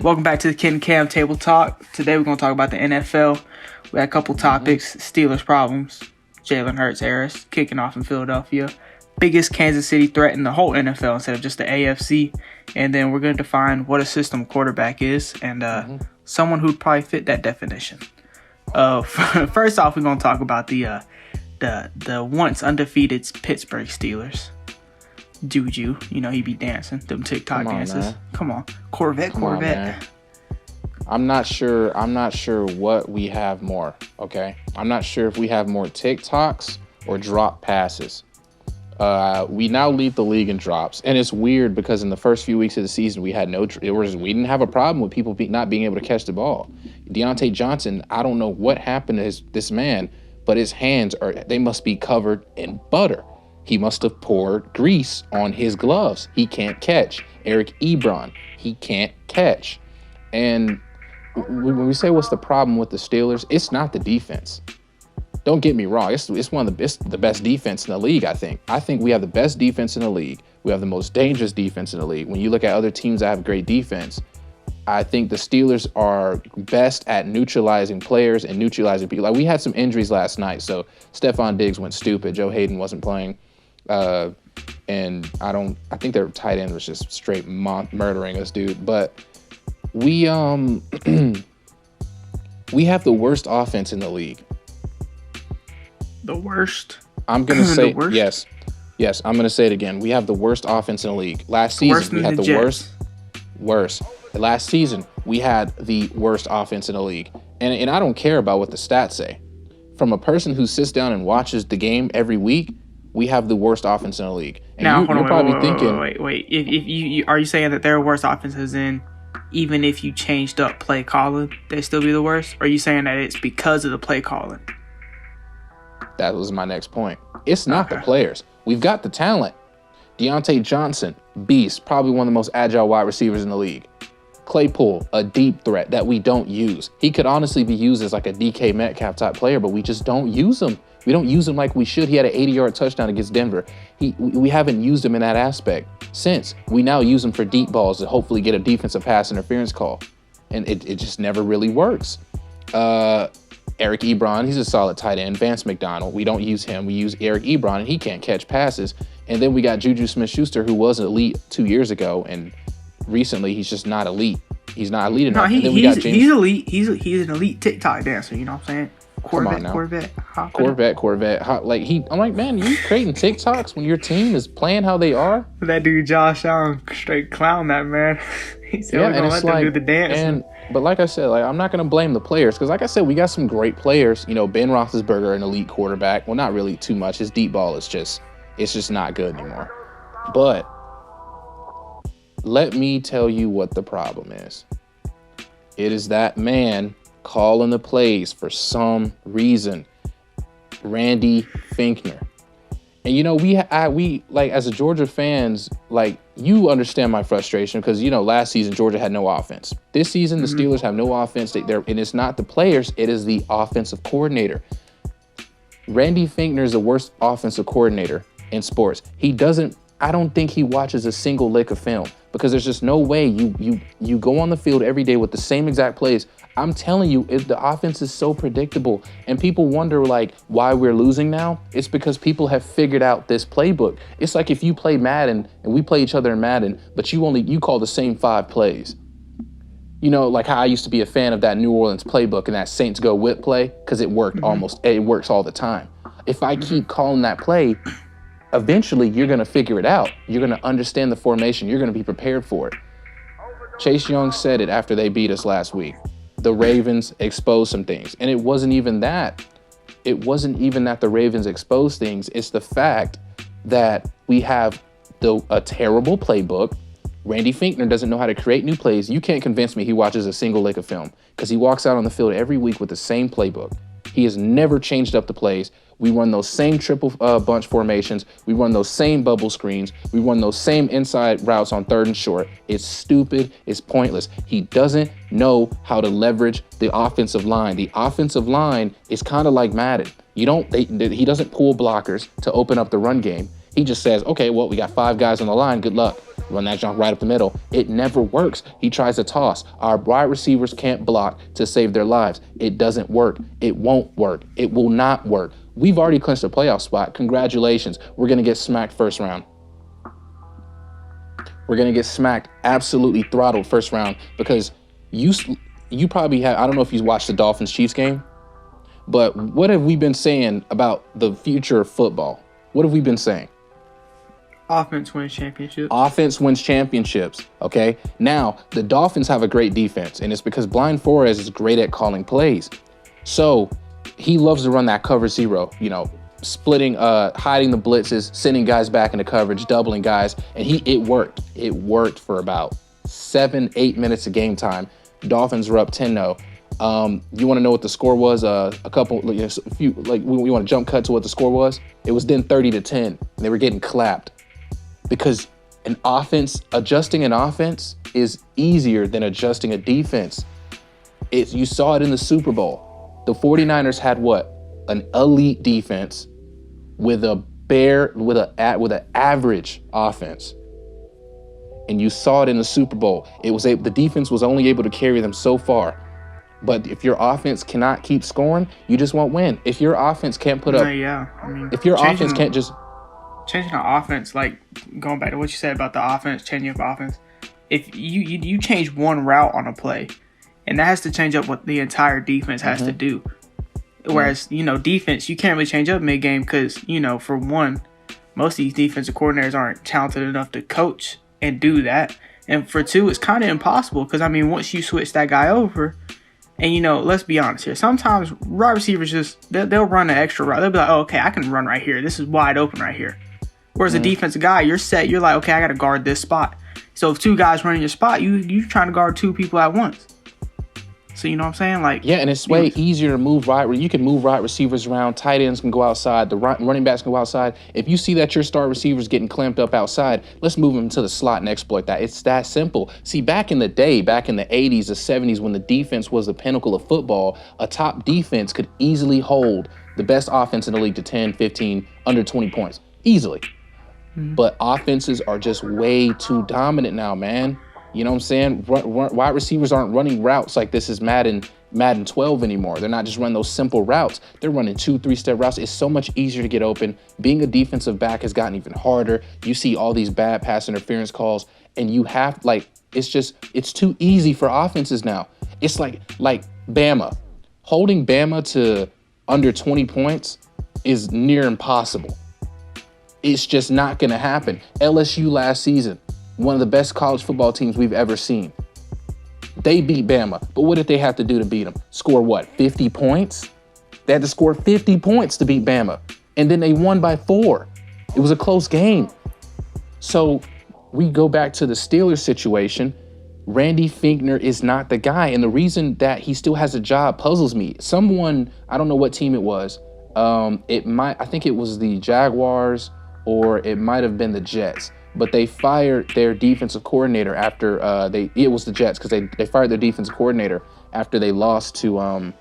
Welcome back to the Kid and Kam Table Talk. Today we're going to talk about the NFL. We had a couple topics. Steelers problems. Jalen Hurts Era kicking off in Philadelphia. Biggest Kansas City threat in the whole NFL instead of just the AFC. And then we're going to define what a system quarterback is and someone who'd probably fit that definition. First off, we're going to talk about the once undefeated Pittsburgh Steelers. Juju, he be dancing them TikTok dances. Man. Come on, Corvette. I'm not sure what we have more. Okay, I'm not sure if we have more TikToks or drop passes. We now lead the league in drops, and it's weird because in the first few weeks of the season we had we didn't have a problem with people not being able to catch the ball. Deontay Johnson, I don't know what happened to this man, but his hands they must be covered in butter. He must have poured grease on his gloves. He can't catch. Eric Ebron, he can't catch. And when we say what's the problem with the Steelers, it's not the defense. Don't get me wrong. It's the best defense in the league, I think. I think we have the best defense in the league. We have the most dangerous defense in the league. When you look at other teams that have great defense, I think the Steelers are best at neutralizing players and neutralizing people. Like, we had some injuries last night, so Stephon Diggs went stupid. Joe Hayden wasn't playing. And I think their tight end was just straight murdering us, dude. But we we have the worst offense in the league. The worst? I'm going to say yes. Yes, I'm going to say it again. We have the worst offense in the league. Last season, we had the worst. Last season, we had the worst offense in the league. And I don't care about what the stats say. From a person who sits down and watches the game every week, we have the worst offense in the league. And now, you're probably thinking... Wait. If you are you saying that their worst offenses in, even if you changed up play calling, they'd still be the worst? Or are you saying that it's because of the play calling? That was my next point. It's not the players. We've got the talent. Deontay Johnson, beast, probably one of the most agile wide receivers in the league. Claypool, a deep threat that we don't use. He could honestly be used as like a DK Metcalf type player, but we just don't use him. We don't use him like we should. He had an 80-yard touchdown against Denver. We haven't used him in that aspect since. We now use him for deep balls to hopefully get a defensive pass interference call. And it just never really works. Eric Ebron, he's a solid tight end. Vance McDonald, we don't use him. We use Eric Ebron, and he can't catch passes. And then we got Juju Smith-Schuster, who was elite 2 years ago, and recently he's just not elite. He's not elite enough. No, he's elite. He's an elite TikTok dancer. You know what I'm saying? Corvette. I'm like, man, you creating TikToks when your team is playing how they are? That dude Josh Allen straight clown that man. He said we're gonna let them do the dance. But like I said, I'm not gonna blame the players because, like I said, we got some great players. Ben Roethlisberger, an elite quarterback. Well, not really too much. His deep ball is just not good anymore. But let me tell you what the problem is. It is that man calling the plays for some reason, Randy Finkner. And we as a Georgia fans, you understand my frustration because last season Georgia had no offense. This season the Steelers have no offense. And it's not the players, it is the offensive coordinator. Randy Finkner is the worst offensive coordinator in sports. I don't think he watches a single lick of film because there's just no way you go on the field every day with the same exact plays. I'm telling you, the offense is so predictable, and people wonder why we're losing now. It's because people have figured out this playbook. It's like if you play Madden and we play each other in Madden, but you call the same 5 plays. Like how I used to be a fan of that New Orleans playbook and that Saints Go whip play because it worked it works all the time. If I keep calling that play, eventually you're going to figure it out. You're going to understand the formation. You're going to be prepared for it. Chase Young said it after they beat us last week. The Ravens exposed some things. And it wasn't even that. It wasn't even that the Ravens exposed things. It's the fact that we have a terrible playbook. Randy Finkner doesn't know how to create new plays. You can't convince me he watches a single lick of film because he walks out on the field every week with the same playbook. He has never changed up the plays. We run those same triple bunch formations. We run those same bubble screens. We run those same inside routes on 3rd and short. It's stupid. It's pointless. He doesn't know how to leverage the offensive line. The offensive line is kind of like Madden. He doesn't pull blockers to open up the run game. He just says, okay, well, we got 5 guys on the line. Good luck. run that jump right up the middle. It never works. He tries to toss. Our wide receivers can't block to save their lives. It doesn't work. It won't work. It will not work. We've already clinched a playoff spot. Congratulations. We're going to get smacked first round. We're going to get smacked, absolutely throttled first round, because you probably have, I don't know if you watched the Dolphins-Chiefs game, but what have we been saying about the future of football? What have we been saying? Offense wins championships. Offense wins championships, okay? Now, the Dolphins have a great defense, and it's because Blind Flores is great at calling plays. So he loves to run that cover zero, splitting, hiding the blitzes, sending guys back into coverage, doubling guys, and it worked. It worked for about 7-8 minutes of game time. Dolphins were up 10-0. You want to know what the score was? We want to jump cut to what the score was. It was then 30-10. They were getting clapped because adjusting an offense is easier than adjusting a defense. You saw it in the Super Bowl. The 49ers had what? An elite defense with an average offense. And you saw it in the Super Bowl. The defense was only able to carry them so far. But if your offense cannot keep scoring, you just won't win. If your offense can't put up, if your offense can't just changing the offense, like going back to what you said about the offense, changing up offense. If you change one route on a play, and that has to change up what the entire defense has to do. Whereas defense, you can't really change up mid game because for one, most of these defensive coordinators aren't talented enough to coach and do that. And for two, it's kind of impossible because once you switch that guy over. And, let's be honest here. Sometimes wide receivers they'll run an extra route. They'll be like, oh, okay, I can run right here. This is wide open right here. Whereas a defensive guy, you're set. You're like, okay, I got to guard this spot. So if two guys running your spot, you're trying to guard two people at once. So you know what I'm saying? And it's way easier to move right. You can move right receivers around. Tight ends can go outside. The running backs can go outside. If you see that your star receiver's getting clamped up outside, let's move them to the slot and exploit that. It's that simple. See, back in the day, back in the 80s, the 70s, when the defense was the pinnacle of football, a top defense could easily hold the best offense in the league to 10, 15, under 20 points. Easily. But offenses are just way too dominant now, man. You know what I'm saying? Wide receivers aren't running routes like this is Madden 12 anymore. They're not just running those simple routes. They're running 2-3-step routes. It's so much easier to get open. Being a defensive back has gotten even harder. You see all these bad pass interference calls, and you have it's too easy for offenses now. It's like Bama. Holding Bama to under 20 points is near impossible. It's just not going to happen. LSU last season, one of the best college football teams we've ever seen. They beat Bama, but what did they have to do to beat them? Score what, 50 points? They had to score 50 points to beat Bama, and then they won by 4. It was a close game. So we go back to the Steelers situation. Randy Finkner is not the guy, and the reason that he still has a job puzzles me. Someone, I don't know what team it was. I think it was the Jaguars, or it might have been the Jets. But they fired their defensive coordinator after it was the Jets, because they fired their defensive coordinator after they lost to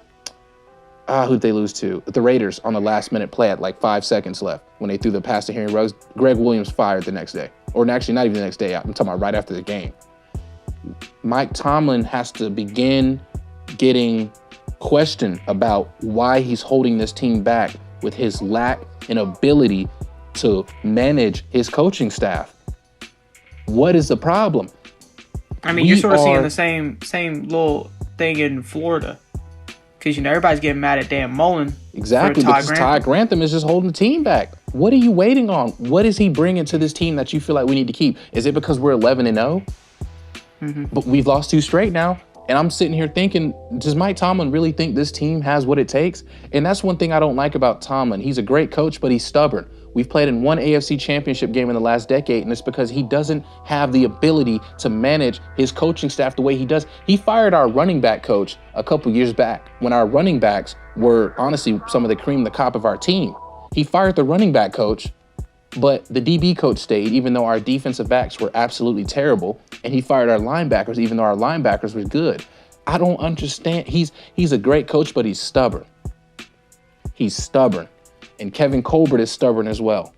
who'd they lose to? The Raiders on the last minute play at 5 seconds left when they threw the pass to Henry Ruggs. Greg Williams fired the next day, or actually not even the next day. I'm talking about right after the game. Mike Tomlin has to begin getting questioned about why he's holding this team back with his lack in ability to manage his coaching staff. What is the problem? You're sort of seeing the same little thing in Florida. Because, everybody's getting mad at Dan Mullen. Exactly, because Todd Grantham is just holding the team back. What are you waiting on? What is he bringing to this team that you feel like we need to keep? Is it because we're 11-0? But we've lost 2 straight now. And I'm sitting here thinking, does Mike Tomlin really think this team has what it takes? And that's one thing I don't like about Tomlin. He's a great coach, but he's stubborn. We've played in one AFC championship game in the last decade, and it's because he doesn't have the ability to manage his coaching staff the way he does. He fired our running back coach a couple years back when our running backs were honestly some of the cream of the crop of our team. He fired the running back coach, but the DB coach stayed, even though our defensive backs were absolutely terrible, and he fired our linebackers, even though our linebackers were good. I don't understand. He's a great coach, but he's stubborn. He's stubborn. And Kevin Colbert is stubborn as well.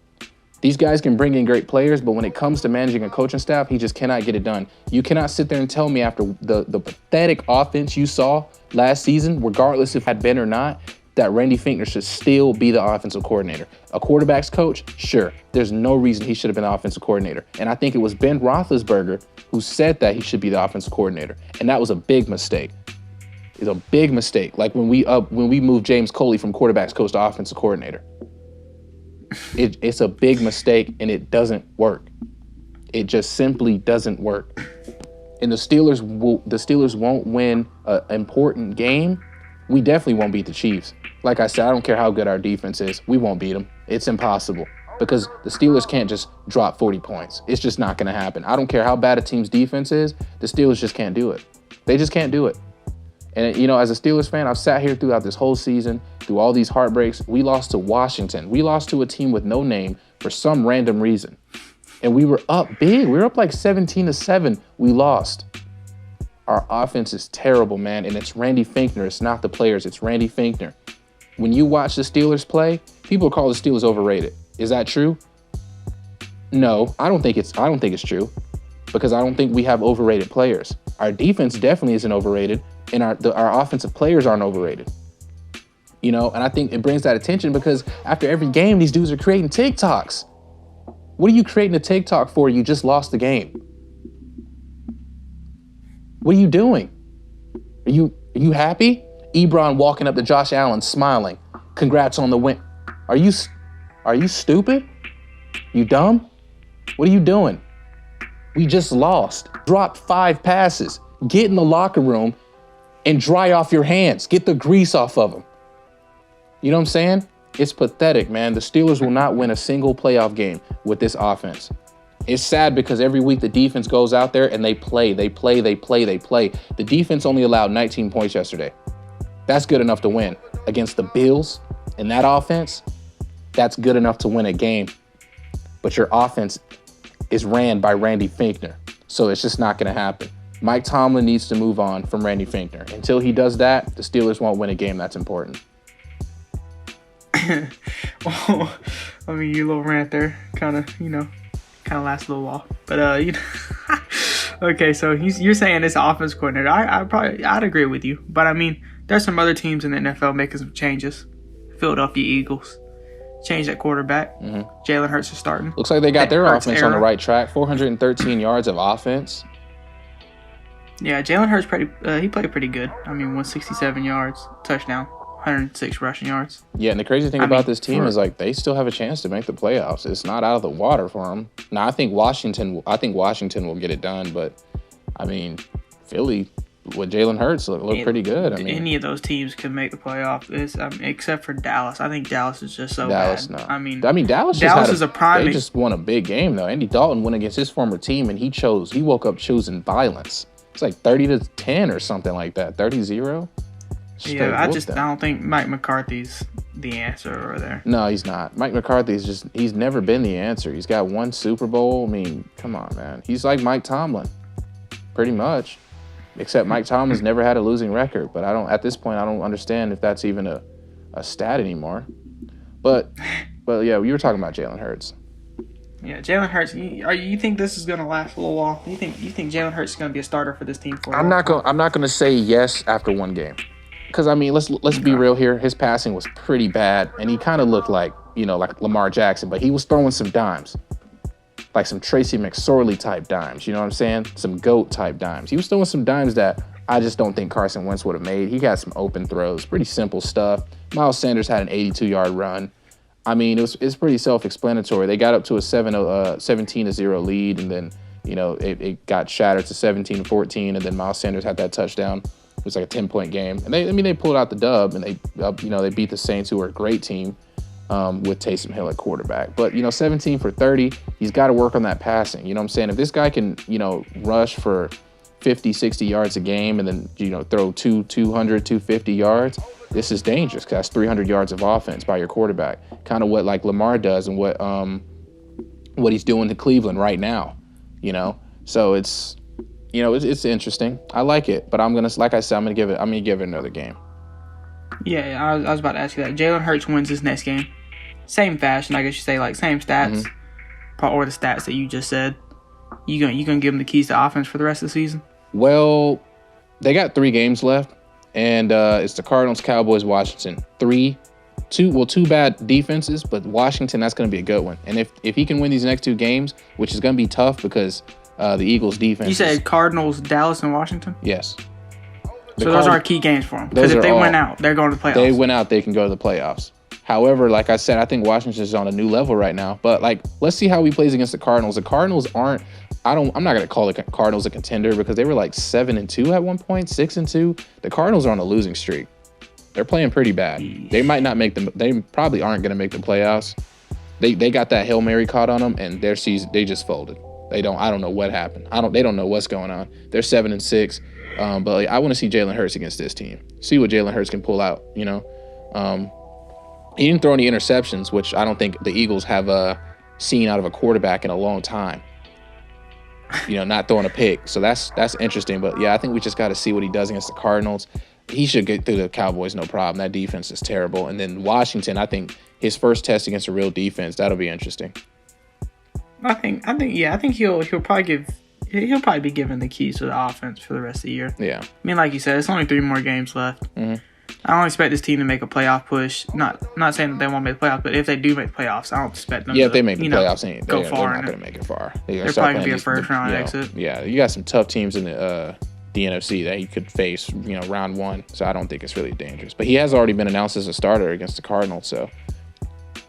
These guys can bring in great players, but when it comes to managing a coaching staff, he just cannot get it done. You cannot sit there and tell me after the pathetic offense you saw last season, regardless if it had been or not, that Randy Finkner should still be the offensive coordinator. A quarterback's coach? Sure. There's no reason he should have been the offensive coordinator. And I think it was Ben Roethlisberger who said that he should be the offensive coordinator. And that was a big mistake. It's a big mistake. Like when we moved James Coley from quarterback's coach to offensive coordinator. It's a big mistake, and it doesn't work. It just simply doesn't work. And the Steelers won't win an important game. We definitely won't beat the Chiefs. Like I said, I don't care how good our defense is. We won't beat them. It's impossible because the Steelers can't just drop 40 points. It's just not going to happen. I don't care how bad a team's defense is. The Steelers just can't do it. They just can't do it. And, as a Steelers fan, I've sat here throughout this whole season, through all these heartbreaks. We lost to Washington. We lost to a team with no name for some random reason. And we were up big. We were up like 17-7. We lost. Our offense is terrible, man. And it's Randy Finkner. It's not the players. It's Randy Finkner. When you watch the Steelers play, people call the Steelers overrated. Is that true? No, I don't think it's true because I don't think we have overrated players. Our defense definitely isn't overrated. And our offensive players aren't overrated. And I think it brings that attention because after every game, these dudes are creating TikToks. What are you creating a TikTok for? You just lost the game. What are you doing? Are you happy? Ebron walking up to Josh Allen smiling. Congrats on the win. Are you stupid? You dumb? What are you doing? We just lost. Dropped 5 passes. Get in the locker room and dry off your hands. Get the grease off of them. You know what I'm saying? It's pathetic, man. The Steelers will not win a single playoff game with this offense. It's sad because every week the defense goes out there and they play. The defense only allowed 19 points yesterday. That's good enough to win. Against the Bills and that offense, that's good enough to win a game. But your offense is ran by Randy Finkner. So it's just not going to happen. Mike Tomlin needs to move on from Randy Finkner. Until he does that, the Steelers won't win a game that's important. Well, your little rant there kind of lasts a little while. But, okay, so you're saying this offense coordinator. I'd agree with you. But, there's some other teams in the NFL making some changes. Philadelphia Eagles. Change that quarterback. Mm-hmm. Jalen Hurts is starting. Looks like they got their offense on the right track. 413 yards of offense. Yeah, Jalen Hurts he played pretty good. 167 yards, touchdown, 106 rushing yards. Yeah, and the crazy thing about this team is they still have a chance to make the playoffs. It's not out of the water for them. Now, I think Washington will get it done, but Philly with Jalen Hurts look pretty good. Any of those teams could make the playoffs, except for Dallas. I think Dallas is just so bad. No. Dallas is a prime. They just won a big game though. Andy Dalton went against his former team, and he woke up choosing violence. It's like 30-10 or something like that. 30-0. Yeah, I don't think Mike McCarthy's the answer over there. No, he's not. Mike he's never been the answer. He's got 1 Super Bowl. Come on, man. He's like Mike Tomlin, pretty much. Except Mike Tomlin's never had a losing record. But at this point, I don't understand if that's even a stat anymore. But yeah, you were talking about Jalen Hurts. Yeah, Jalen Hurts. You think this is gonna last a little while? You think Jalen Hurts is gonna be a starter for this team for a while? I'm not gonna say yes after one game, because let's be real here. His passing was pretty bad, and he kind of looked like Lamar Jackson, but he was throwing some dimes, like some Tracy McSorley type dimes. You know what I'm saying? Some GOAT type dimes. He was throwing some dimes that I just don't think Carson Wentz would have made. He got some open throws, pretty simple stuff. Miles Sanders had an 82-yard run. It's pretty self-explanatory. They got up to a 17-0 lead, and then, it got shattered to 17-14, and then Miles Sanders had that touchdown. It was like a 10-point game. And they pulled out the dub, and they beat the Saints, who are a great team, with Taysom Hill at quarterback. But, 17 for 30, he's got to work on that passing. You know what I'm saying? If this guy can, rush for 50, 60 yards a game and then, throw 200, 250 yards, this is dangerous because that's 300 yards of offense by your quarterback. Kind of what like Lamar does and what he's doing to Cleveland right now, So it's interesting. I like it, but I'm gonna give it another game. Yeah, I was about to ask you that. Jalen Hurts wins his next game. Same fashion, I guess you say, like same stats. or the stats that you just said, you gonna give them the keys to offense for the rest of the season? Well, they got 3 games left, and it's the Cardinals, Cowboys, Washington. Two bad defenses, but Washington, that's going to be a good one. And if he can win these next 2 games, which is going to be tough because the Eagles' defense. You said Cardinals, Dallas, and Washington? Yes. So those are key games for them. Because if they win out, they're going to the playoffs. They win out, they can go to the playoffs. However, like I said, I think Washington's on a new level right now. But let's see how he plays against the Cardinals. The Cardinals aren't. I'm not going to call the Cardinals a contender because they were like 7-2 at one point, 6-2. The Cardinals are on a losing streak. They're playing pretty bad. They might not make them. They probably aren't going to make the playoffs. They got that Hail Mary caught on them, and their season they just folded. I don't know what happened. They don't know what's going on. They're 7-6. But I want to see Jalen Hurts against this team. See what Jalen Hurts can pull out. He didn't throw any interceptions, which I don't think the Eagles have seen out of a quarterback in a long time. Not throwing a pick. So that's interesting. But yeah, I think we just got to see what he does against the Cardinals. He should get through the Cowboys, no problem. That defense is terrible. And then Washington, I think his first test against a real defense, that'll be interesting. I think he'll probably be given the keys to the offense for the rest of the year. Yeah. I mean, like you said, it's only 3 more games left. Mm-hmm. I don't expect this team to make a playoff push. Not saying that they won't make the playoffs, but if they do make playoffs, I don't expect them to. Yeah, if they make the playoffs, go far. They're not going to make it far. They're probably going to be a first round exit. Yeah, you got some tough teams in the NFC that he could face, round 1. So I don't think it's really dangerous. But he has already been announced as a starter against the Cardinals. So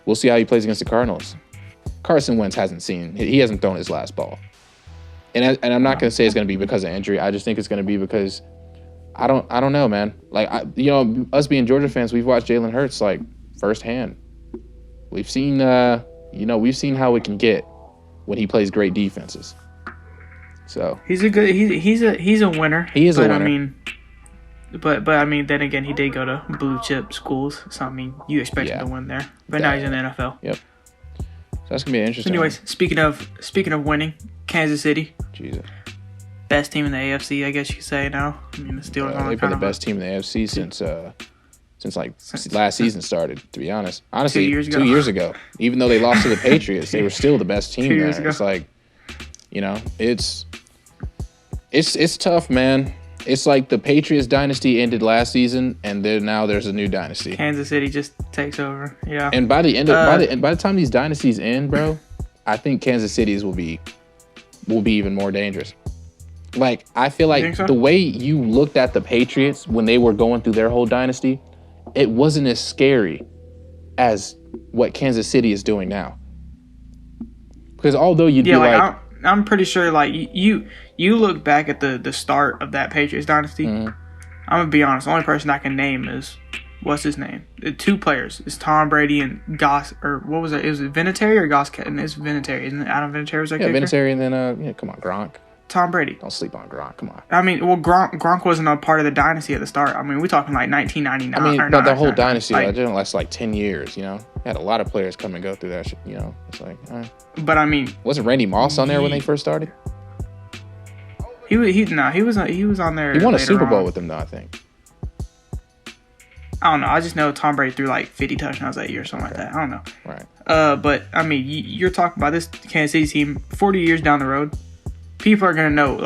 we'll see how he plays against the Cardinals. Carson Wentz he hasn't thrown his last ball. And I'm not going to say it's going to be because of injury. I just think it's going to be because I don't know, man. Us being Georgia fans, we've watched Jalen Hurts firsthand. We've seen we've seen how it can get when he plays great defenses. So he's a winner. He is a winner. I mean, then again, he did go to blue chip schools, so I mean, you expect him to win there. But now he's in the NFL. Yep. So that's gonna be interesting. Anyways, speaking of winning, Kansas City. Jesus. Best team in the AFC, I guess you could say now. I mean, the Steelers are they've been the best team in the AFC since last season started, to be honest. Honestly, 2 years ago. Even though they lost to the Patriots, they were still the best team there. It's it's tough, man. It's like the Patriots dynasty ended last season, and now there's a new dynasty. Kansas City just takes over. Yeah. And by the time these dynasties end, bro, I think Kansas City's will be even more dangerous. I feel like the way you looked at the Patriots when they were going through their whole dynasty, it wasn't as scary as what Kansas City is doing now. Because although you'd be I'm pretty sure you look back at the start of that Patriots dynasty. Mm-hmm. I'm gonna be honest. The only person I can name is what's his name? 2 players. It's Tom Brady and Goss, or what was it? It was Vinatieri or Goss? And it's Vinatieri, isn't it? Adam Vinatieri was that kicker? Vinatieri, and then come on, Gronk. Tom Brady. Don't sleep on Gronk. Come on. I mean, well, Gronk wasn't a part of the dynasty at the start. I mean, we're talking 1999. I mean, but the whole dynasty didn't last 10 years. Had a lot of players come and go through that shit. It's But I mean, wasn't Randy Moss on there when they first started? He was on there. He won a Super Bowl with them, though, I think. I don't know. I just know Tom Brady threw 50 touchdowns that year or something like that. I don't know. Right. But I mean, you're talking about this Kansas City team 40 years down the road. People are gonna know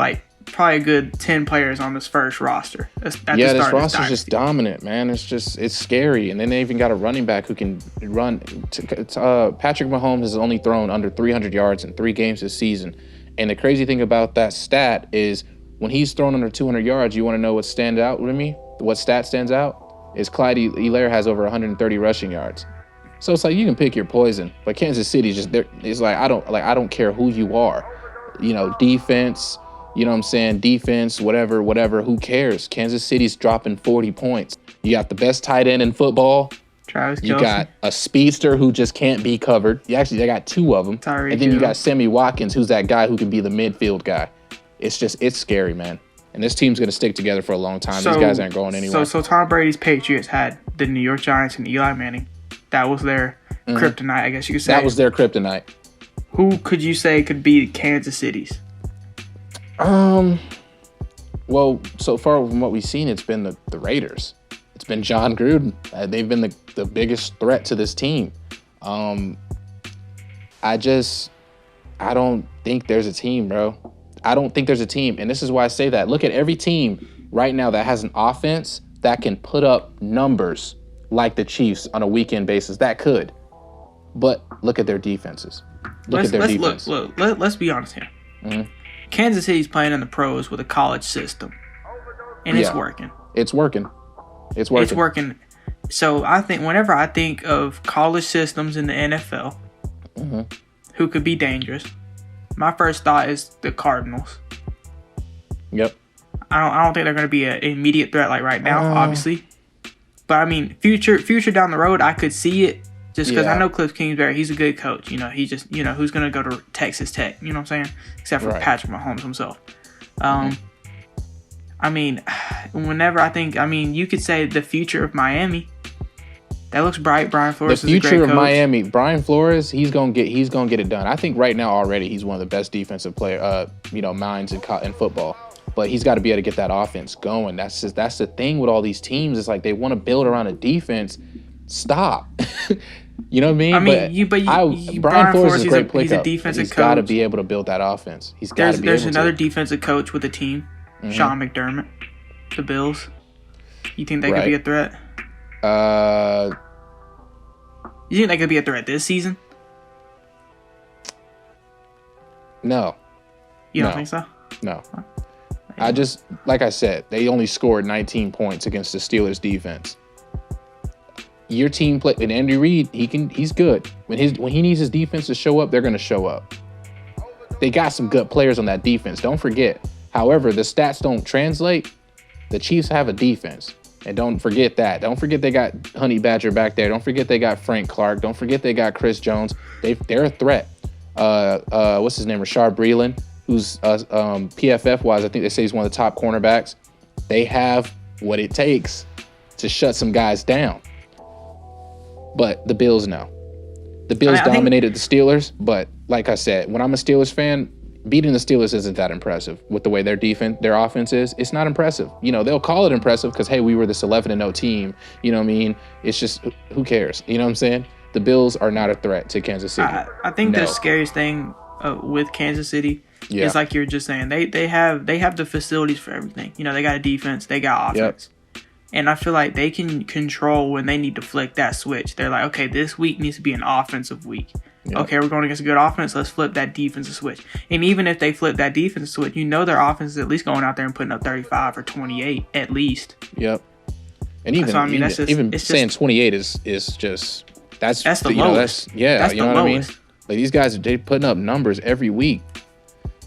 probably a good 10 players on this first roster. This roster's just dominant, man. It's scary. And then they even got a running back who can run. Patrick Mahomes has only thrown under 300 yards in 3 games this season. And the crazy thing about that stat is when he's thrown under 200 yards, you want to know what stands out with me? What stat stands out? Is Clyde Elaire has over 130 rushing yards. So it's you can pick your poison. But Kansas City it's I don't care who you are. Defense, what I'm saying? Defense, whatever, who cares? Kansas City's dropping 40 points. You got the best tight end in football. Travis Kelce. You got a speedster who just can't be covered. They got 2 of them. And then you got Sammy Watkins, who's that guy who can be the midfield guy. It's scary, man. And this team's going to stick together for a long time. These guys aren't going anywhere. So Tom Brady's Patriots had the New York Giants and Eli Manning. That was their kryptonite, I guess you could say. That was their kryptonite. Who could you say could be Kansas City's? Well, so far from what we've seen, it's been the Raiders. It's been John Gruden. They've been the biggest threat to this team. I don't think there's a team, bro. I don't think there's a team. And this is why I say that. Look at every team right now that has an offense that can put up numbers like the Chiefs on a weekend basis. That could. But look at their defenses. Let's be honest here. Mm-hmm. Kansas City's playing in the pros with a college system. And it's working. It's working. So I think whenever I think of college systems in the NFL, who could be dangerous, my first thought is the Cardinals. Yep. I don't think they're going to be an immediate threat like right now, obviously. But I mean, future down the road, I could see it just because I know Cliff Kingsbury. He's a good coach. You know, he just who's going to go to Texas Tech. You know what I'm saying? Except for Patrick Mahomes himself. I mean, whenever you could say the future of Miami. That looks bright. Brian Flores is a great coach. The future of Miami, Brian Flores, he's gonna get it done. I think right now already he's one of the best defensive minds in football. But he's got to be able to get that offense going. That's the thing with all these teams. It's like they want to build around a defense. Stop. You know what I mean? Brian Flores is a great play. He's a defensive coach. He's got to be able to build that offense. There's another defensive coach with a team, Sean McDermott, the Bills. You think they could be a threat? You think they could be a threat this season? No. You don't think so? No. I just, like I said, they only scored 19 points against the Steelers defense. Your team play, and Andy Reid, he's good. When he needs his defense to show up, they're going to show up. They got some good players on that defense. Don't forget. However, the stats don't translate. The Chiefs have a defense. And don't forget that. Don't forget they got Honey Badger back there. Don't forget they got Frank Clark. Don't forget they got Chris Jones. They're a threat. What's his name? Rashard Breeland, who's PFF-wise, I think they say he's one of the top cornerbacks. They have what it takes to shut some guys down. But the Bills, no. The Bills dominated the Steelers, but like I said, when I'm a Steelers fan, beating the Steelers isn't that impressive with the way their offense is. It's not impressive. You know, they'll call it impressive because, hey, we were this 11-0 team. You know what I mean? It's just, who cares? You know what I'm saying? The Bills are not a threat to Kansas City. I think the scariest thing with Kansas City is like you're just saying. They have the facilities for everything. You know, they got a defense. They got offense. Yep. And I feel like they can control when they need to flick that switch. They're like, okay, this week needs to be an offensive week. Yep. Okay, we're going against a good offense. Let's flip that defensive switch. And even if they flip that defensive switch, you know their offense is at least going out there and putting up 35 or 28 at least. Yep. And even saying 28 is just that's the lowest. That's you know what I mean? Like these guys, they putting up numbers every week.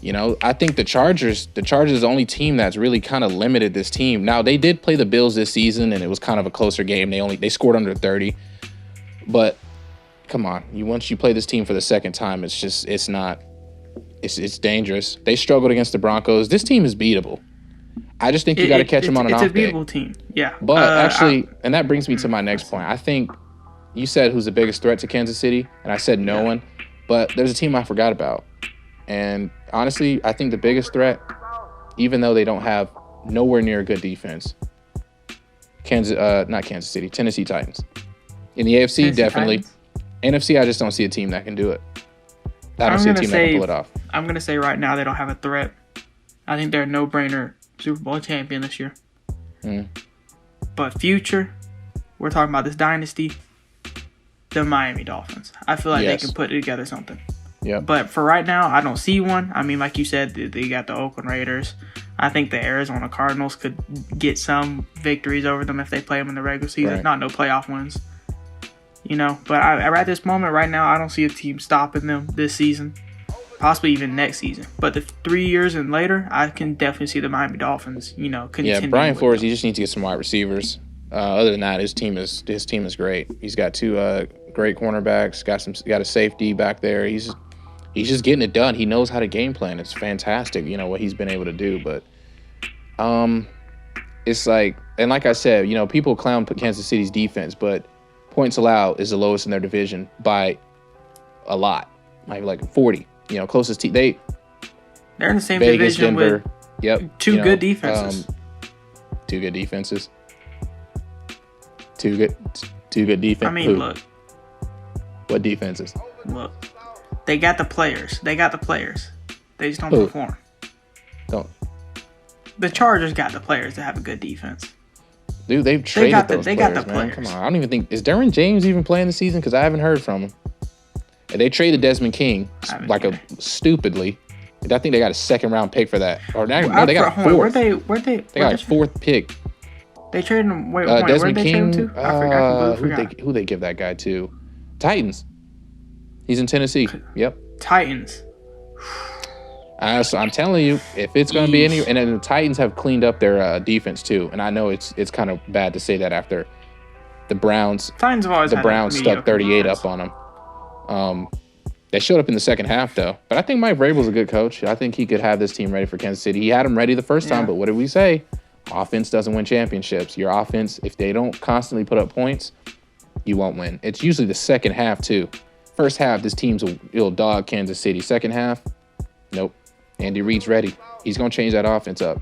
You know, I think the Chargers are the only team that's really kind of limited this team. Now, they did play the Bills this season, and it was kind of a closer game. They scored under 30. But come on, once you play this team for the second time, it's dangerous. They struggled against the Broncos. This team is beatable. I just think you got to catch them on an off day. It's a beatable team, yeah. But actually, and that brings me to my next point. I think you said who's the biggest threat to Kansas City, and I said no one. But there's a team I forgot about. And honestly, I think the biggest threat, even though they don't have nowhere near a good defense, Tennessee Titans. In the AFC, definitely. Titans. NFC, I just don't see a team that can do it. I don't see a team that can pull it off. I'm going to say right now they don't have a threat. I think they're a no-brainer Super Bowl champion this year. But future, we're talking about this dynasty, the Miami Dolphins. I feel like they can put together something. Yeah. But for right now, I don't see one. I mean, like you said, they got the Oakland Raiders. I think the Arizona Cardinals could get some victories over them if they play them in the regular season. Right. Not no playoff wins. You know, but at this moment right now, I don't see a team stopping them this season. Possibly even next season. But the 3 years and later, I can definitely see the Miami Dolphins, continuing. Yeah, Brian Flores, he just needs to get some wide receivers. Other than that, his team is great. He's got two great cornerbacks, got a safety back there. He's just getting it done. He knows how to game plan. It's fantastic, what he's been able to do. But it's like, and like I said, people clown Kansas City's defense, but points allowed is the lowest in their division by a lot, like 40. Closest team. They're in the same Vegas, division Denver, with two good defenses. Two good defenses. Two good defense. I mean, look. What defenses? Look. They got the players. They just don't Who? perform. Don't. The Chargers got the players to have a good defense. Dude, they've traded those players, got the man. players. Come on. I don't even think... Is Derwin James even playing this season? Because I haven't heard from him. And they traded Desmond King stupidly. I think they got a second-round pick for that. Or no, they got a fourth. They got a fourth pick. They traded him... Wait, Desmond where did they trade him to? I forgot. Who they give that guy to? Titans. He's in Tennessee. Yep. Titans. So I'm telling you, if it's going to be any, and then the Titans have cleaned up their defense too, and I know it's kind of bad to say that after the Browns. Titans have always the Browns stuck 38 defense. Up on them. They showed up in the second half though, but I think Mike Vrabel's a good coach. I think he could have this team ready for Kansas City. He had them ready the first time, but what did we say? Offense doesn't win championships. Your offense, if they don't constantly put up points, you won't win. It's usually the second half too. First half, this team's will dog Kansas City. Second half, nope. Andy Reid's ready. He's going to change that offense up.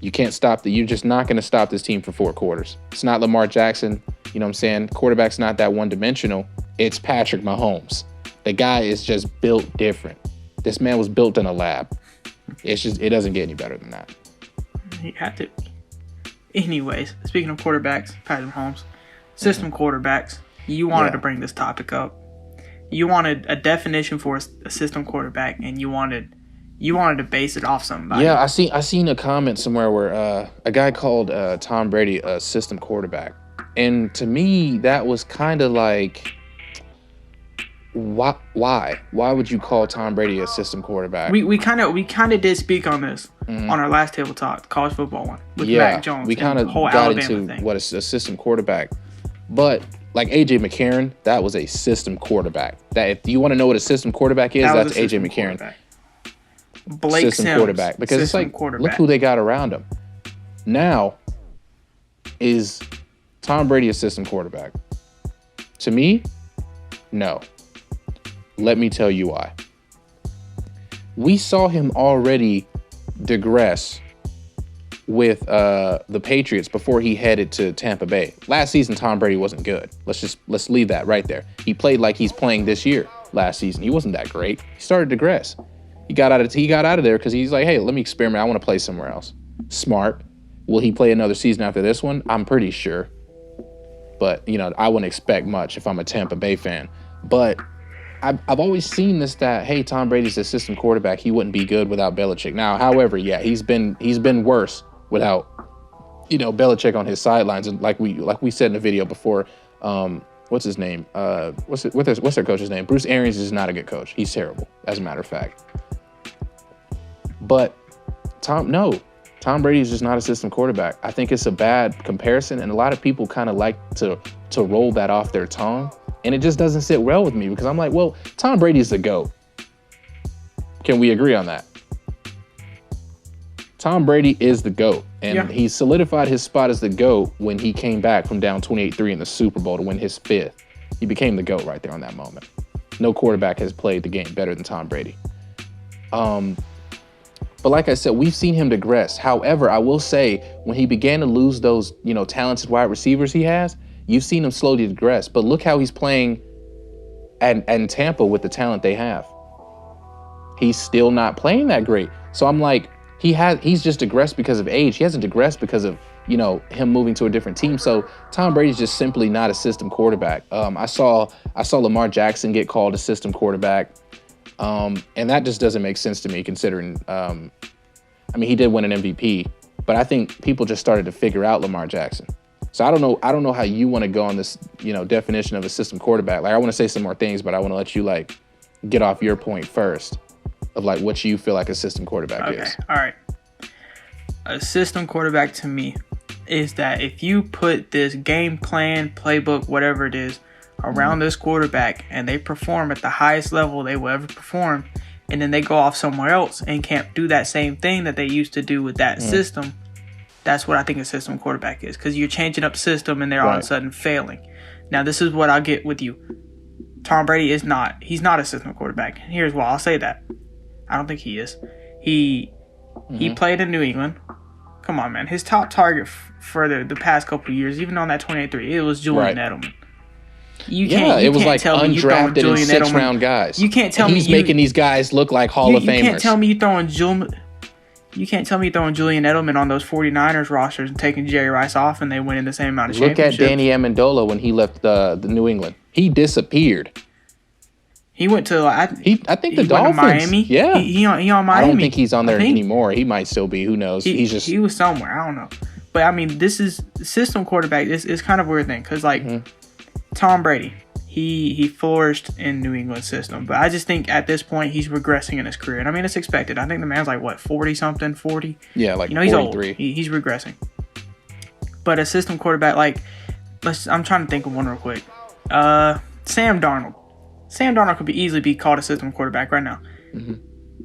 You can't stop you're just not going to stop this team for 4 quarters. It's not Lamar Jackson. You know what I'm saying? Quarterback's not that one-dimensional. It's Patrick Mahomes. The guy is just built different. This man was built in a lab. It doesn't get any better than that. He had to. Anyways, speaking of quarterbacks, Patrick Mahomes, system quarterbacks, you wanted to bring this topic up. You wanted a definition for a system quarterback, and you wanted to base it off somebody. Yeah, I seen a comment somewhere where a guy called Tom Brady a system quarterback, and to me that was kind of like, why would you call Tom Brady a system quarterback? We kind of did speak on this on our last table talk, college football one with Mac Jones. We kind of got Alabama into thing. What is a system quarterback, but like AJ McCarron, that was a system quarterback. That if you want to know what a system quarterback is, that's AJ McCarron. Blake system Sims, quarterback, because it's like, look who they got around him. Now, is Tom Brady a system quarterback? To me, no. Let me tell you why. We saw him already digress with the Patriots before he headed to Tampa Bay. Last season, Tom Brady wasn't good. Let's leave that right there. He played like he's playing this year. Last season, he wasn't that great. He started to digress. He got out of there because he's like, hey, let me experiment. I want to play somewhere else. Smart. Will he play another season after this one? I'm pretty sure. But, I wouldn't expect much if I'm a Tampa Bay fan. But I've always seen this that, hey, Tom Brady's a system quarterback. He wouldn't be good without Belichick. Now, however, he's been worse without, Belichick on his sidelines. And like we said in the video before, what's his name? What's their coach's name? Bruce Arians is not a good coach. He's terrible, as a matter of fact. But Tom Brady is just not a system quarterback. I think it's a bad comparison, and a lot of people kind of like to roll that off their tongue, and it just doesn't sit well with me because I'm like, well, Tom Brady's the GOAT. Can we agree on that? Tom Brady is the GOAT, and he solidified his spot as the GOAT when he came back from down 28-3 in the Super Bowl to win his 5th. He became the GOAT right there on that moment. No quarterback has played the game better than Tom Brady. But like I said, we've seen him digress. However, I will say when he began to lose those, talented wide receivers he has, you've seen him slowly digress. But look how he's playing at Tampa with the talent they have. He's still not playing that great. So I'm like, he's just digressed because of age. He hasn't digressed because of, him moving to a different team. So Tom Brady's just simply not a system quarterback. I saw Lamar Jackson get called a system quarterback. And that just doesn't make sense to me considering, he did win an MVP, but I think people just started to figure out Lamar Jackson. So I don't know how you want to go on this, definition of a system quarterback. Like I want to say some more things, but I want to let you get off your point first of what you feel like a system quarterback is. All right. A system quarterback to me is that if you put this game plan, playbook, whatever it is, around this quarterback and they perform at the highest level they will ever perform, and then they go off somewhere else and can't do that same thing that they used to do with that system, that's what I think a system quarterback is, because you're changing up system and they're all of a sudden failing. Now, this is what I'll get with you. Tom Brady he's not a system quarterback. Here's why I'll say that. I don't think he is. He played in New England. Come on, man. His top target for the past couple of years, even on that 28-3, it was Julian Edelman. it was like undrafted and sixth-round guys. You can't tell me he's making these guys look like Hall of Famers. You can't tell me you throwing Julian Edelman on those 49ers rosters and taking Jerry Rice off, and they winning the same amount of championships. Look at Danny Amendola when he left the New England. He disappeared. He went to I think the Dolphins. Miami. Yeah, he on Miami. I don't think he's on there anymore. He might still be. Who knows? He was somewhere. I don't know. But I mean, this is system quarterback. This is kind of a weird thing because Tom Brady, he flourished in New England system, but I just think at this point he's regressing in his career, and I mean it's expected. I think the man's like 40-something, 40. Yeah, like he's 43. Old. He's regressing. But a system quarterback, I'm trying to think of one real quick. Sam Darnold. Sam Darnold could easily be called a system quarterback right now. Mm-hmm.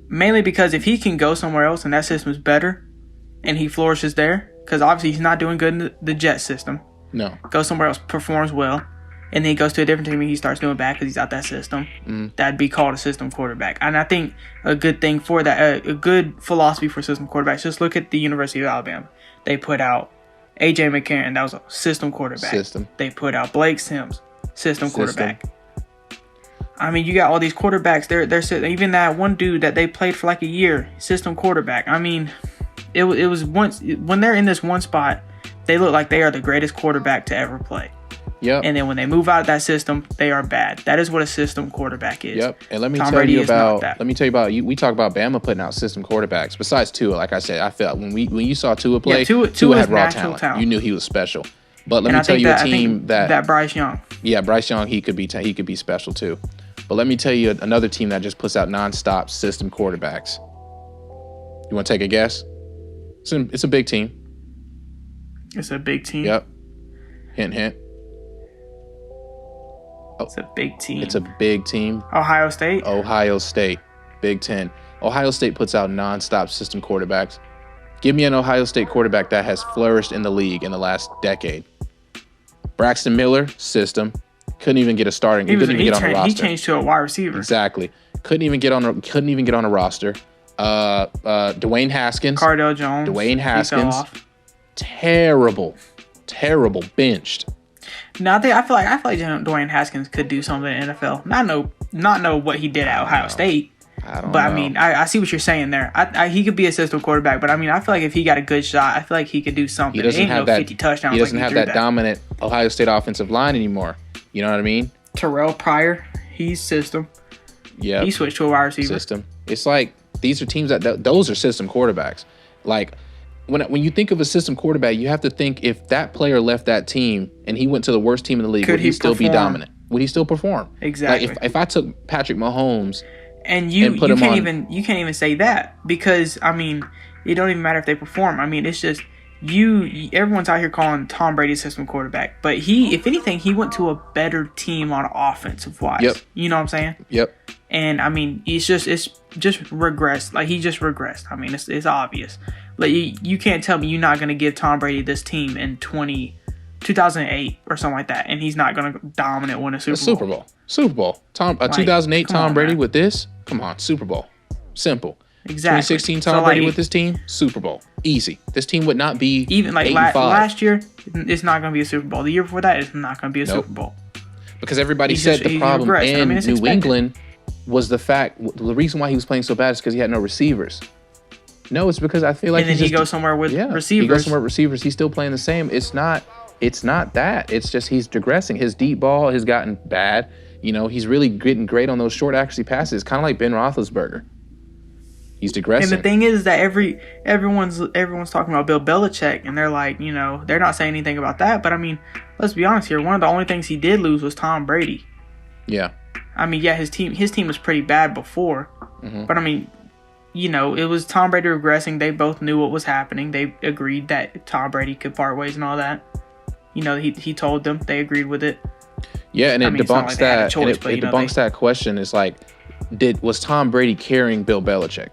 Mainly because if he can go somewhere else and that system is better and he flourishes there, because obviously he's not doing good in the Jet system. No. Goes somewhere else, performs well, and then he goes to a different team and he starts doing bad because he's out that system. That'd be called a system quarterback. And I think a good thing for that, a good philosophy for system quarterbacks, just look at the University of Alabama. They put out A.J. McCarron, that was a system quarterback. They put out Blake Sims, system quarterback. I mean, you got all these quarterbacks. They're even that one dude that they played for like a year, system quarterback. I mean, it was once when they're in this one spot, they look like they are the greatest quarterback to ever play. Yep. And then when they move out of that system, they are bad. That is what a system quarterback is. Yep. And let me tell you about. We talk about Bama putting out system quarterbacks. Besides Tua, like I said, I felt when you saw Tua play, Tua had raw talent. You knew he was special. But let me tell you a team that Bryce Young. Yeah, Bryce Young, he could be special too. But let me tell you another team that just puts out nonstop system quarterbacks. You want to take a guess? It's a big team. It's a big team. Yep. Hint, hint. Oh, it's a big team. It's a big team. Ohio State. Big Ten. Ohio State puts out nonstop system quarterbacks. Give me an Ohio State quarterback that has flourished in the league in the last decade. Braxton Miller, system. Couldn't even get a starting. He couldn't even get on a roster. He changed to a wide receiver. Exactly. Couldn't even get on a roster. Dwayne Haskins. Cardale Jones. Dwayne Haskins. Terrible. Benched. No, I feel like Dwayne Haskins could do something in the NFL. Not know what he did at Ohio State. I don't know. I mean, I see what you're saying there. He could be a system quarterback, but I mean, I feel like if he got a good shot, I feel like he could do something. He doesn't have 50 touchdowns. He doesn't have that dominant Ohio State offensive line anymore. You know what I mean? Terrell Pryor, he's system. Yeah. He switched to a wide receiver. System. It's like these are teams those are system quarterbacks. Like when you think of a system quarterback, you have to think if that player left that team and he went to the worst team in the league, would he still be dominant? Would he still perform? Exactly. Like if I took Patrick Mahomes and you can't even say that because I mean it don't even matter if they perform. I mean it's just everyone's out here calling Tom Brady a system quarterback, but if anything, he went to a better team on offensive wise. Yep. You know what I'm saying? Yep. And I mean, it's just regressed. Like he just regressed. I mean, it's obvious. Like you can't tell me you're not going to give Tom Brady this team in 2008 or something like that, and he's not going to dominate win a Super Bowl. Super Bowl. 2008 Tom Brady with this? Come on, Super Bowl. Simple. Exactly. 2016 Tom Brady with this team, Super Bowl. Easy. This team would not be even like last year. It's not going to be a Super Bowl. The year before that, it's not going to be a Super Bowl. Because everybody said the problem in New England was the reason why he was playing so bad is because he had no receivers. No, it's because I feel like he goes somewhere with receivers. He goes somewhere with receivers. He's still playing the same. It's not that. It's just he's digressing. His deep ball has gotten bad. You know, he's really getting great on those short accuracy passes, kind of like Ben Roethlisberger. He's digressing. And the thing is that everyone's talking about Bill Belichick, and they're like, you know, they're not saying anything about that. But I mean, let's be honest here. One of the only things he did lose was Tom Brady. Yeah. I mean, yeah, his team was pretty bad before, but I mean, you know, it was Tom Brady regressing. They both knew what was happening. They agreed that Tom Brady could part ways and all that. You know, he told them. They agreed with it. Yeah, and it debunks that. And it debunks that question. Is like, was Tom Brady carrying Bill Belichick?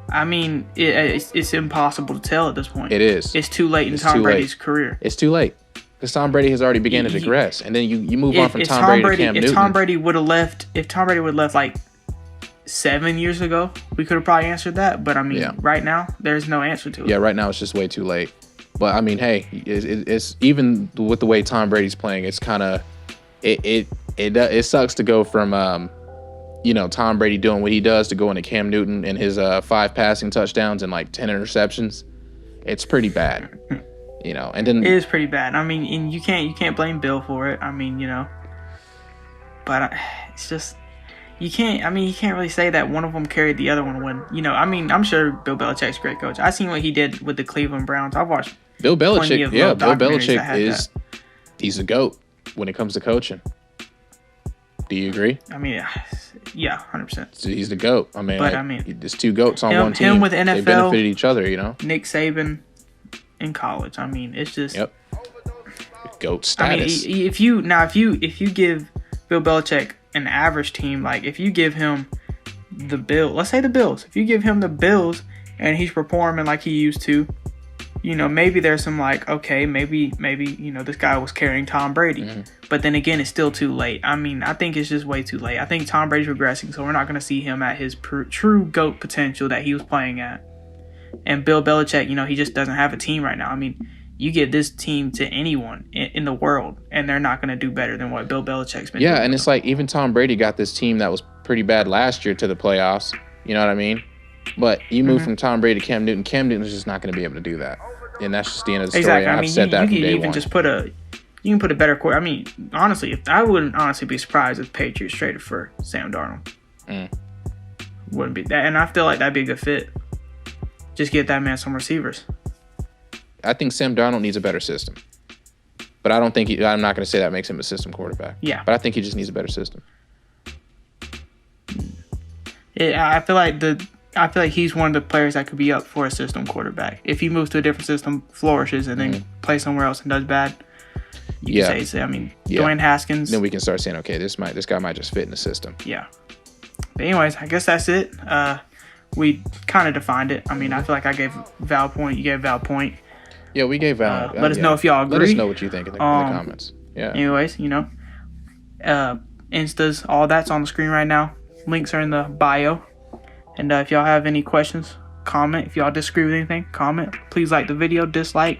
I mean, it's impossible to tell at this point. It is. It's too late in Tom Brady's career. It's too late. Because Tom Brady has already begun to digress. And then you move on from Tom Brady to Cam Newton. If Tom Brady would have left like 7 years ago, we could have probably answered that. But I mean, right now, there's no answer to it. Yeah, right now it's just way too late. But I mean, hey, it's even with the way Tom Brady's playing, it's kind of it sucks to go from Tom Brady doing what he does to going to Cam Newton and his 5 passing touchdowns and like 10 interceptions. It's pretty bad, And then it is pretty bad. I mean, and you can't blame Bill for it. I mean, but it's just you can't really say that one of them carried the other one when I mean, I'm sure Bill Belichick's a great coach. I seen what he did with the Cleveland Browns. I've watched Bill Belichick. Yeah, Bill Belichick he's a GOAT when it comes to coaching. Do you agree? I mean, yeah, 100%. So he's the GOAT. I mean, but there's 2 GOATs on one team. Him with NFL, they benefited each other, Nick Saban in college. I mean, it's just GOAT status. I mean, if you give Bill Belichick an average team, like if you give him the Bills, let's say the Bills, if you give him the Bills and he's performing like he used to, maybe there's some like, okay, maybe this guy was carrying Tom Brady. Mm-hmm. But then again, it's still too late. I mean, I think it's just way too late. I think Tom Brady's regressing, so we're not going to see him at his true GOAT potential that he was playing at. And Bill Belichick, he just doesn't have a team right now. I mean, you give this team to anyone in the world, and they're not going to do better than what Bill Belichick's been doing. Yeah, and it's like even Tom Brady got this team that was pretty bad last year to the playoffs. You know what I mean? But you move from Tom Brady to Cam Newton. Cam Newton's just not going to be able to do that. And that's just the end of the story. Exactly. I mean, you can put a better quarterback. I mean, honestly, I wouldn't honestly be surprised if the Patriots traded for Sam Darnold. Wouldn't be that, and I feel like that'd be a good fit. Just get that man some receivers. I think Sam Darnold needs a better system, but I don't think I'm not going to say that makes him a system quarterback. Yeah, but I think he just needs a better system. I feel like he's one of the players that could be up for a system quarterback. If he moves to a different system, flourishes, and then plays somewhere else and does bad, you can say, I mean, Dwayne Haskins. Then we can start saying, okay, this guy might just fit in the system. Yeah. But anyways, I guess that's it. We kind of defined it. I mean, I feel like I gave Val point. You gave Val point. Yeah, we gave Val. Let us know if y'all agree. Let us know what you think in the comments. Yeah. Anyways, Instas, all that's on the screen right now. Links are in the bio. And if y'all have any questions, comment. If y'all disagree with anything, comment. Please like the video, dislike.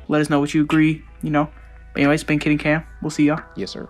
Let us know what you agree, But anyways, it's been Kid and Kam. We'll see y'all. Yes, sir.